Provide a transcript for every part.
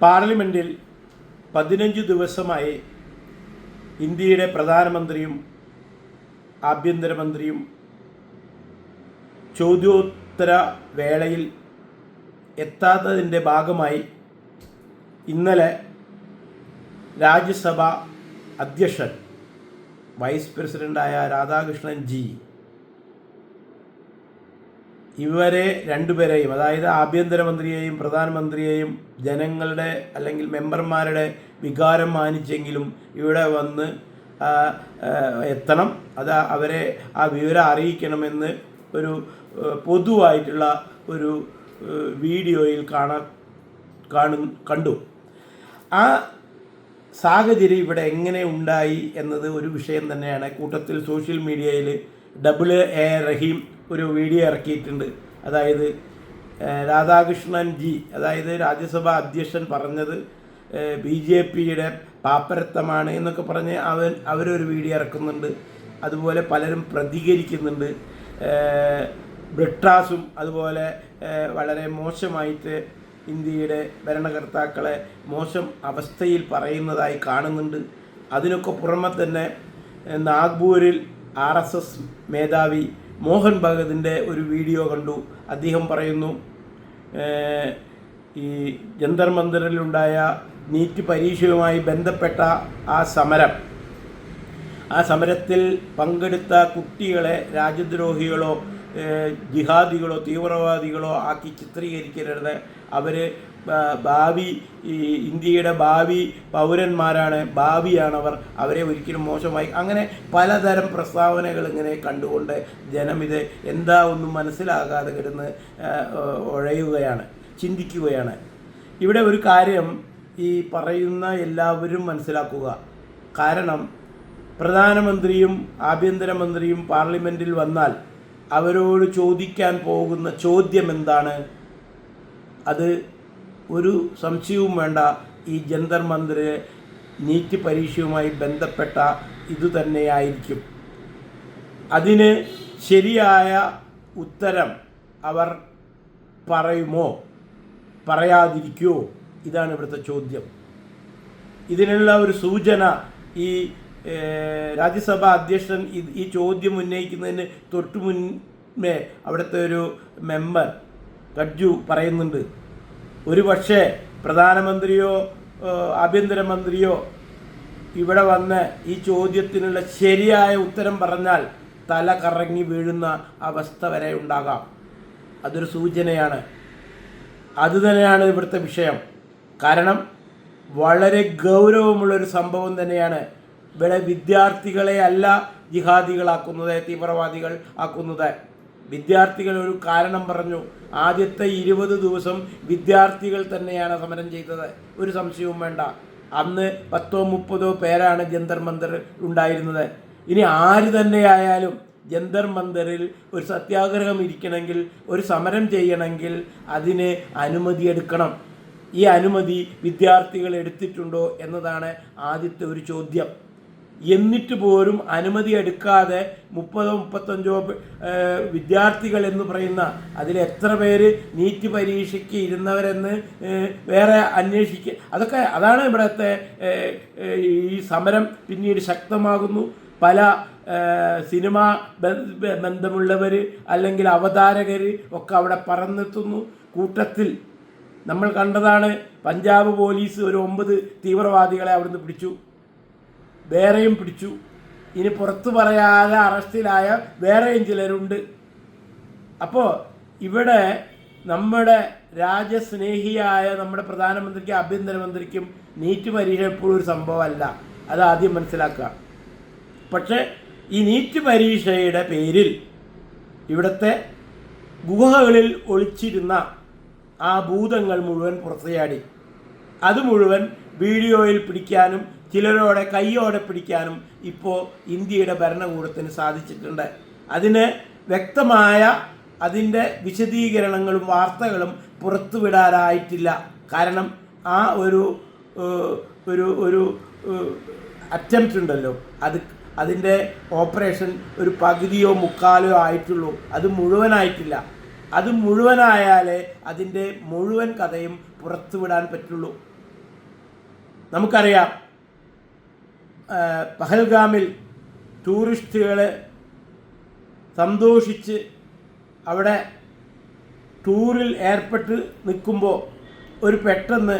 പാർലമെൻറ്റിൽ 15 ദിവസമായി ഇന്ത്യയുടെ പ്രധാനമന്ത്രിയും ആഭ്യന്തരമന്ത്രിയും ചോദ്യോത്തര വേളയിൽ എത്താത്തതിൻ്റെ ഭാഗമായി ഇന്നലെ രാജ്യസഭ അധ്യക്ഷൻ വൈസ് പ്രസിഡൻ്റായ രാധാകൃഷ്ണൻ ജി ഇവരെ രണ്ടുപേരെയും, അതായത് ആഭ്യന്തരമന്ത്രിയെയും പ്രധാനമന്ത്രിയെയും ജനങ്ങളുടെ അല്ലെങ്കിൽ മെമ്പർമാരുടെ വികാരം മാനിച്ചെങ്കിലും ഇവിടെ വന്ന് എത്തണം, അത് അവരെ ആ വിവരം അറിയിക്കണമെന്ന് ഒരു പൊതുവായിട്ടുള്ള ഒരു വീഡിയോയിൽ കണ്ടു. ആ സാഹചര്യം ഇവിടെ എങ്ങനെ ഉണ്ടായി എന്നത് ഒരു വിഷയം തന്നെയാണ്. കൂട്ടത്തിൽ സോഷ്യൽ മീഡിയയിൽ AA റഹീം ഒരു വീഡിയോ ഇറക്കിയിട്ടുണ്ട്. അതായത് രാധാകൃഷ്ണൻ ജി, അതായത് രാജ്യസഭാ അധ്യക്ഷൻ പറഞ്ഞത് BJPയുടെ പാപ്പരത്തമാണ് എന്നൊക്കെ പറഞ്ഞ് അവരൊരു വീഡിയോ ഇറക്കുന്നുണ്ട്. അതുപോലെ പലരും പ്രതികരിക്കുന്നുണ്ട്. ബ്രിട്ടാസും അതുപോലെ വളരെ മോശമായിട്ട് ഇന്ത്യയുടെ ഭരണകർത്താക്കളെ മോശം അവസ്ഥയിൽ പറയുന്നതായി കാണുന്നുണ്ട്. അതിനൊക്കെ പുറമെ തന്നെ നാഗ്പൂരിൽ RSS മേധാവി മോഹൻ ഭഗതിൻ്റെ ഒരു വീഡിയോ കണ്ടു. അദ്ദേഹം പറയുന്നു, ഈ ജന്തർ മന്ദിറിലുണ്ടായ നീറ്റ് പരീക്ഷയുമായി ബന്ധപ്പെട്ട ആ സമരത്തിൽ പങ്കെടുത്ത കുട്ടികളെ രാജ്യദ്രോഹികളോ ജിഹാദികളോ തീവ്രവാദികളോ ആക്കി ചിത്രീകരിക്കരുത്. അവർ ഇന്ത്യയുടെ ഭാവി പൗരന്മാരാണ്, ഭാവിയാണവർ, അവരെ ഒരിക്കലും മോശമായി, അങ്ങനെ പലതരം പ്രസ്താവനകൾ ഇങ്ങനെ കണ്ടുകൊണ്ട് ജനം ഇത് എന്താ ഒന്നും മനസ്സിലാകാതെ കിടന്ന് ഉഴയുകയാണ്, ചിന്തിക്കുകയാണ്. ഇവിടെ ഒരു കാര്യം ഈ പറയുന്ന എല്ലാവരും മനസ്സിലാക്കുക. കാരണം പ്രധാനമന്ത്രിയും ആഭ്യന്തരമന്ത്രിയും പാർലമെൻറ്റിൽ വന്നാൽ അവരോട് ചോദിക്കാൻ പോകുന്ന ചോദ്യം എന്താണ്? അത് ഒരു സംശയവും വേണ്ട, ഈ ജന്തർ മന്ദിർ നീറ്റ് പരീക്ഷയുമായി ബന്ധപ്പെട്ട ഇതുതന്നെയായിരിക്കും. അതിന് ശരിയായ ഉത്തരം അവർ പറയുമോ, പറയാതിരിക്കുമോ? ഇതാണ് ഇവിടുത്തെ ചോദ്യം. ഇതിനുള്ള ഒരു സൂചന ഈ രാജ്യസഭാ അധ്യക്ഷൻ ഈ ചോദ്യം ഉന്നയിക്കുന്നതിന് തൊട്ടു മുന്നേ അവിടുത്തെ ഒരു മെമ്പർ ഗഡ്ജു പറയുന്നുണ്ട്, ഒരു പക്ഷേ പ്രധാനമന്ത്രിയോ ആഭ്യന്തരമന്ത്രിയോ ഇവിടെ വന്ന് ഈ ചോദ്യത്തിനുള്ള ശരിയായ ഉത്തരം പറഞ്ഞാൽ തല കറങ്ങി വീഴുന്ന അവസ്ഥ വരെ ഉണ്ടാകാം. അതൊരു സൂചനയാണ്. അതുതന്നെയാണ് ഇവിടുത്തെ വിഷയം. കാരണം വളരെ ഗൗരവമുള്ളൊരു സംഭവം തന്നെയാണ്. ഇവിടെ വിദ്യാർത്ഥികളെ അല്ല ജിഹാദികളാക്കുന്നത്, തീവ്രവാദികൾ ആക്കുന്നത്. വിദ്യാർത്ഥികൾ ഒരു കാരണം പറഞ്ഞു. ആദ്യത്തെ 20 ദിവസം വിദ്യാർത്ഥികൾ തന്നെയാണ് സമരം ചെയ്തത്, ഒരു സംശയവും വേണ്ട. അന്ന് 10-30 പേരാണ് ജന്തർ മന്ദിർ ഉണ്ടായിരുന്നത്. ഇനി ആര് തന്നെയായാലും ജന്തർ മന്ദിറിൽ ഒരു സത്യാഗ്രഹം ഇരിക്കണമെങ്കിൽ, ഒരു സമരം ചെയ്യണമെങ്കിൽ അതിന് അനുമതി എടുക്കണം. ഈ അനുമതി വിദ്യാർത്ഥികൾ എടുത്തിട്ടുണ്ടോ എന്നതാണ് ആദ്യത്തെ ഒരു ചോദ്യം. എന്നിട്ട് പോലും അനുമതി എടുക്കാതെ 30-35 വിദ്യാർത്ഥികൾ എന്ന് പറയുന്ന അതിൽ എത്ര പേര് നീറ്റ് പരീക്ഷയ്ക്ക് ഇരുന്നവരെന്ന് വേറെ അന്വേഷിക്കുക. അതാണ് ഇവിടുത്തെ ഈ സമരം പിന്നീട് ശക്തമാകുന്നു. പല സിനിമ ബന്ധമുള്ളവർ അല്ലെങ്കിൽ അവതാരകർ ഒക്കെ അവിടെ പറന്നെത്തുന്നു. കൂട്ടത്തിൽ നമ്മൾ കണ്ടതാണ്, പഞ്ചാബ് പോലീസ് ഒരു 9 തീവ്രവാദികളെ അവിടുന്ന് പിടിച്ചു, വേറെയും പിടിച്ചു. ഇനി പുറത്തു പറയാതെ അറസ്റ്റിലായ വേറെയും ചിലരുണ്ട്. അപ്പോൾ ഇവിടെ നമ്മുടെ രാജ്യസ്നേഹിയായ നമ്മുടെ പ്രധാനമന്ത്രിക്കും ആഭ്യന്തരമന്ത്രിക്കും നീറ്റ് പരീക്ഷ എപ്പോഴും ഒരു സംഭവമല്ല, അത് ആദ്യം മനസ്സിലാക്കുക. പക്ഷേ ഈ നീറ്റ് പരീക്ഷയുടെ പേരിൽ ഇവിടുത്തെ ഗുഹകളിൽ ഒളിച്ചിരുന്ന ആ ഭൂതങ്ങൾ മുഴുവൻ പുറത്തുചാടി. അത് മുഴുവൻ വീഡിയോയിൽ പിടിക്കാനും ചിലരോടെ കൈയോടെ പിടിക്കാനും ഇപ്പോൾ ഇന്ത്യയുടെ ഭരണകൂടത്തിന് സാധിച്ചിട്ടുണ്ട്. അതിന് വ്യക്തമായ അതിൻ്റെ വിശദീകരണങ്ങളും വാർത്തകളും പുറത്തുവിടാനായിട്ടില്ല. കാരണം ആ ഒരു അറ്റംപ്റ്റ് ഉണ്ടല്ലോ, അതിൻ്റെ ഓപ്പറേഷൻ ഒരു പകുതിയോ മുക്കാലോ ആയിട്ടുള്ളൂ, അത് മുഴുവനായിട്ടില്ല. അത് മുഴുവനായാലേ അതിൻ്റെ മുഴുവൻ കഥയും പുറത്തുവിടാൻ പറ്റുള്ളൂ. നമുക്കറിയാം പഹൽഗാമിൽ ടൂറിസ്റ്റുകൾ സന്തോഷിച്ച് അവിടെ ടൂറിൽ ഏർപ്പെട്ട് നിൽക്കുമ്പോൾ ഒരു പെട്ടെന്ന്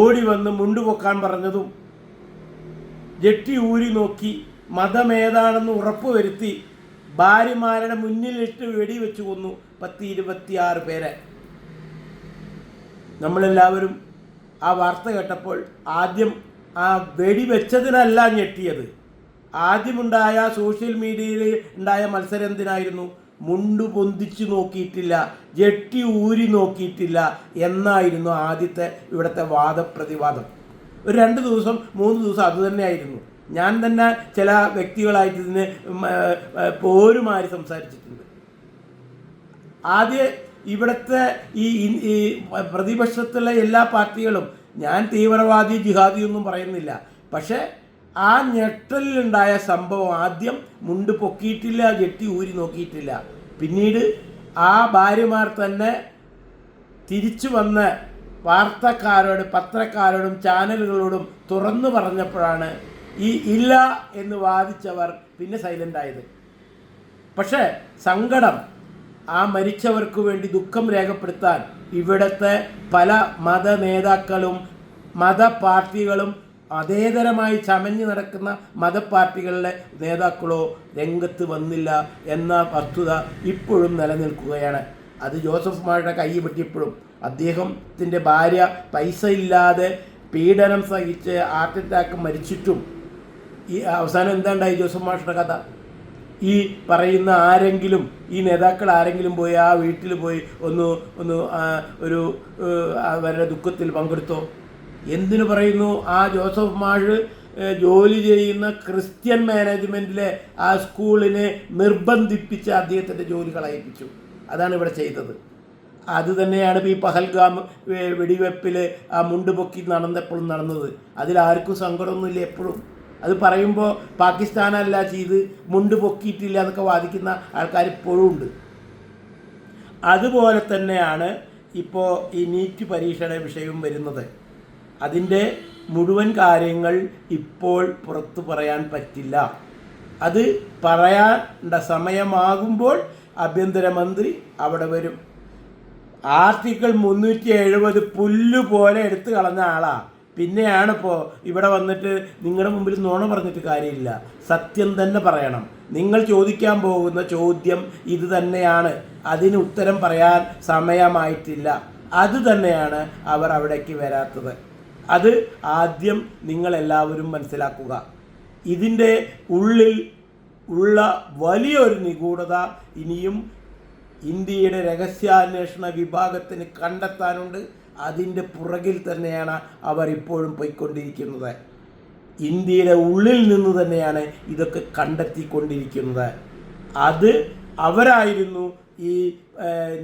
ഓടി വന്ന് മുണ്ടുപൊക്കാൻ പറഞ്ഞതും ജെട്ടി ഊരി നോക്കി മതമേതാണെന്ന് ഉറപ്പുവരുത്തി ഭാര്യമാരുടെ മുന്നിലിട്ട് വെടിവെച്ച് കൊന്നു 10-26 പേരെ. നമ്മളെല്ലാവരും ആ വാർത്ത കേട്ടപ്പോൾ ആദ്യം ആ വെടിവെച്ചതിനല്ല ഞെട്ടിയത്. ആദ്യമുണ്ടായ സോഷ്യൽ മീഡിയയിൽ ഉണ്ടായ മത്സരം എന്തിനായിരുന്നു? മുണ്ടു പൊന്തിച്ച് നോക്കിയിട്ടില്ല, ജെട്ടി ഊരി നോക്കിയിട്ടില്ല എന്നായിരുന്നു ആദ്യത്തെ ഇവിടുത്തെ വാദപ്രതിവാദം. ഒരു 2 ദിവസം 3 ദിവസം അതുതന്നെയായിരുന്നു. ഞാൻ തന്നെ ചില വ്യക്തികളായിട്ട് ഇതിന് പോരുമാറി സംസാരിച്ചിട്ടുണ്ട്. ആദ്യം ഇവിടുത്തെ ഈ പ്രതിപക്ഷത്തുള്ള എല്ലാ പാർട്ടികളും, ഞാൻ തീവ്രവാദി ജിഹാദിയൊന്നും പറയുന്നില്ല, പക്ഷേ ആ ഞെട്ടലിലുണ്ടായ സംഭവം ആദ്യം മുണ്ട് പൊക്കിയിട്ടില്ല, ജെട്ടി ഊരി നോക്കിയിട്ടില്ല. പിന്നീട് ആ ഭാര്യമാർ തന്നെ തിരിച്ചു വന്ന് വാർത്തക്കാരോട്, പത്രക്കാരോടും ചാനലുകളോടും തുറന്നു പറഞ്ഞപ്പോഴാണ് ഈ ഇല്ല എന്ന് വാദിച്ചവർ പിന്നെ സൈലൻ്റ് ആയത്. പക്ഷേ സങ്കടം, ആ മരിച്ചവർക്ക് വേണ്ടി ദുഃഖം രേഖപ്പെടുത്താൻ ഇവിടുത്തെ പല മത നേതാക്കളും മതപാർട്ടികളും മതേതരമായി ചമഞ്ഞു നടക്കുന്ന മതപാർട്ടികളുടെ നേതാക്കളോ രംഗത്ത് വന്നില്ല എന്ന വസ്തുത ഇപ്പോഴും നിലനിൽക്കുകയാണ്. അത് ജോസഫ് മാഷുടെ കൈ പറ്റിയപ്പോഴും അദ്ദേഹത്തിൻ്റെ ഭാര്യ പൈസ ഇല്ലാതെ പീഡനം സഹിച്ച് ഹാർട്ട് അറ്റാക്ക് മരിച്ചിട്ടും ഈ അവസാനം എന്താണ്ടായി ജോസഫ് മാഷുടെ കഥ? ഈ പറയുന്ന ആരെങ്കിലും, ഈ നേതാക്കൾ ആരെങ്കിലും പോയി ആ വീട്ടിൽ പോയി ഒരു അവരുടെ ദുഃഖത്തിൽ പങ്കെടുത്തോ? എന്തിനു പറയുന്നു? ആ ജോസഫ് മാഷ് ജോലി ചെയ്യുന്ന ക്രിസ്ത്യൻ മാനേജ്മെൻറ്റിലെ ആ സ്കൂളിനെ നിർബന്ധിപ്പിച്ച് അദ്ദേഹത്തിൻ്റെ ജോലി കളയിപ്പിച്ചു. അതാണ് ഇവിടെ ചെയ്തത്. അത് തന്നെയാണ് ഇപ്പോൾ ഈ പഹൽഗാം വെടിവെപ്പിൽ ആ മുണ്ട് പൊക്കി നടന്നപ്പോഴും നടന്നത്. അതിലാർക്കും സങ്കടമൊന്നുമില്ല. എപ്പോഴും അത് പറയുമ്പോൾ പാകിസ്ഥാനല്ല ചെയ്ത്, മുണ്ട് പൊക്കിയിട്ടില്ല എന്നൊക്കെ വാദിക്കുന്ന ആൾക്കാർ ഇപ്പോഴും ഉണ്ട്. അതുപോലെ തന്നെയാണ് ഇപ്പോൾ ഈ നീറ്റ് പരീക്ഷയുടെ വിഷയവും വരുന്നത്. അതിൻ്റെ മുഴുവൻ കാര്യങ്ങൾ ഇപ്പോൾ പുറത്തു പറയാൻ പറ്റില്ല. അത് പറയേണ്ട സമയമാകുമ്പോൾ ആഭ്യന്തരമന്ത്രി അവിടെ വരും. ആർട്ടിക്കിൾ 370 പുല്ലുപോലെ എടുത്തു കളഞ്ഞ ആളാ. പിന്നെയാണ് ഇപ്പോൾ ഇവിടെ വന്നിട്ട് നിങ്ങളുടെ മുമ്പിൽ നുണ പറഞ്ഞിട്ട് കാര്യമില്ല, സത്യം തന്നെ പറയണം. നിങ്ങൾ ചോദിക്കാൻ പോകുന്ന ചോദ്യം ഇത് തന്നെയാണ്, അതിന് ഉത്തരം പറയാൻ സമയമായിട്ടില്ല. അത് തന്നെയാണ് അവർ അവിടേക്ക് വരാത്തത്. അത് ആദ്യം നിങ്ങളെല്ലാവരും മനസ്സിലാക്കുക. ഇതിൻ്റെ ഉള്ളിൽ ഉള്ള വലിയൊരു നിഗൂഢത ഇനിയും ഇന്ത്യയുടെ രഹസ്യാന്വേഷണ വിഭാഗത്തിന് കണ്ടെത്താനുണ്ട്. അതിൻ്റെ പുറകിൽ തന്നെയാണ് അവർ ഇപ്പോഴും പോയിക്കൊണ്ടിരിക്കുന്നത്. ഇന്ത്യയുടെ ഉള്ളിൽ നിന്ന് തന്നെയാണ് ഇതൊക്കെ കണ്ടെത്തിക്കൊണ്ടിരിക്കുന്നത്. അത് അവരായിരുന്നു ഈ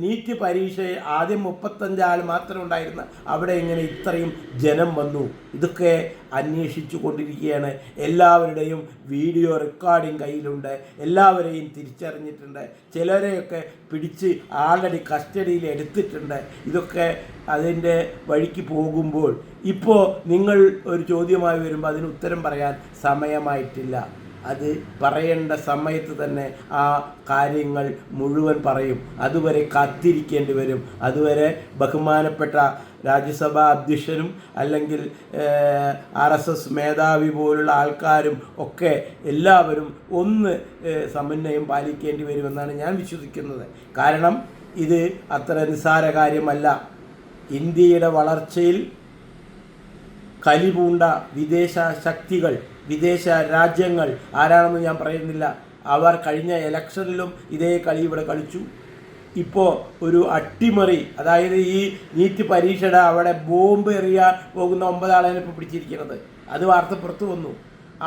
നീറ്റ് പരീക്ഷ ആദ്യം 35 ആൾ മാത്രം ഉണ്ടായിരുന്ന അവിടെ എങ്ങനെ ഇത്രയും ജനം വന്നു? ഇതൊക്കെ അന്വേഷിച്ചു കൊണ്ടിരിക്കുകയാണ്. എല്ലാവരുടെയും വീഡിയോ റെക്കോർഡിംഗ് കയ്യിലുണ്ട്. എല്ലാവരെയും തിരിച്ചറിഞ്ഞിട്ടുണ്ട്. ചിലരെയൊക്കെ പിടിച്ച് ആൾറെഡി കസ്റ്റഡിയിൽ എടുത്തിട്ടുണ്ട്. ഇതൊക്കെ അതിൻ്റെ വഴിക്ക് പോകുമ്പോൾ ഇപ്പോൾ നിങ്ങൾ ഒരു ചോദ്യമായി വരുമ്പോൾ അതിന് ഉത്തരം പറയാൻ സമയമായിട്ടില്ല. അത് പറയേണ്ട സമയത്ത് തന്നെ ആ കാര്യങ്ങൾ മുഴുവൻ പറയും. അതുവരെ കാത്തിരിക്കേണ്ടി വരും. അതുവരെ ബഹുമാനപ്പെട്ട രാജ്യസഭാ അധ്യക്ഷനും അല്ലെങ്കിൽ RSS മേധാവി പോലുള്ള ആൾക്കാരും ഒക്കെ എല്ലാവരും സമന്വയം പാലിക്കേണ്ടി വരുമെന്നാണ് ഞാൻ വിശ്വസിക്കുന്നത്. കാരണം ഇത് അത്ര നിസ്സാര കാര്യമല്ല. ഇന്ത്യയുടെ വളർച്ചയിൽ കലിപൂണ്ട വിദേശ ശക്തികൾ, വിദേശ രാജ്യങ്ങൾ ആരാണെന്ന് ഞാൻ പറയുന്നില്ല, അവർ കഴിഞ്ഞ ഇലക്ഷനിലും ഇതേ കളി ഇവിടെ കളിച്ചു. ഇപ്പോൾ ഒരു അട്ടിമറി, അതായത് ഈ നീറ്റ് പരീക്ഷയുടെ അവിടെ ബോംബ് എറിയാൻ പോകുന്ന 9 ആളാണ് ഇപ്പോൾ പിടിച്ചിരിക്കുന്നത്. അത് വാർത്ത പുറത്തു വന്നു.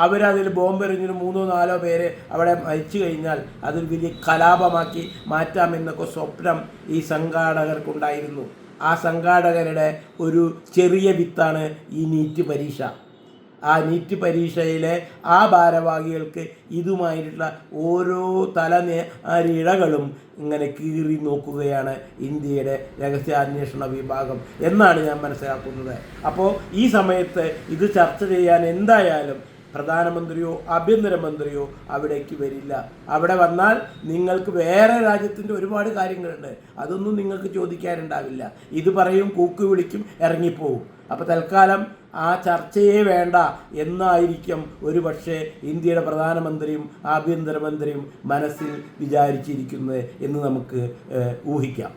അവരതിൽ ബോംബ് എറിഞ്ഞിട്ട് 3-4 പേര് അവിടെ മരിച്ചു കഴിഞ്ഞാൽ അതൊരു വലിയ കലാപമാക്കി മാറ്റാമെന്നൊക്കെ സ്വപ്നം ഈ സംഘാടകർക്കുണ്ടായിരുന്നു. ആ സംഘാടകരുടെ ഒരു ചെറിയ വിത്താണ് ഈ നീറ്റ് പരീക്ഷ. ആ നീറ്റ് പരീക്ഷയിലെ ആ ഭാരവാഹികൾക്ക് ഇതുമായിട്ടുള്ള ഓരോ തലനാരിഴകളും ഇങ്ങനെ കീറി നോക്കുകയാണ് ഇന്ത്യയുടെ രഹസ്യാന്വേഷണ വിഭാഗം എന്നാണ് ഞാൻ മനസ്സിലാക്കുന്നത്. അപ്പോൾ ഈ സമയത്ത് ഇത് ചർച്ച ചെയ്യാൻ എന്തായാലും പ്രധാനമന്ത്രിയോ ആഭ്യന്തരമന്ത്രിയോ അവിടേക്ക് വരില്ല. അവിടെ വന്നാൽ നിങ്ങൾക്ക് വേറെ രാജ്യത്തിൻ്റെ ഒരുപാട് കാര്യങ്ങളുണ്ട്, അതൊന്നും നിങ്ങൾക്ക് ചോദിക്കാനുണ്ടാവില്ല. ഇത് പറയും, കൂക്ക് വിളിക്കും, ഇറങ്ങിപ്പോവും. അപ്പോൾ തൽക്കാലം ആ ചർച്ചയെ വേണ്ട എന്നായിരിക്കും ഒരു പക്ഷേ ഇന്ത്യയുടെ പ്രധാനമന്ത്രിയും ആഭ്യന്തരമന്ത്രിയും മനസ്സിൽ വിചാരിച്ചിരിക്കുന്നത് എന്ന് നമുക്ക് ഊഹിക്കാം.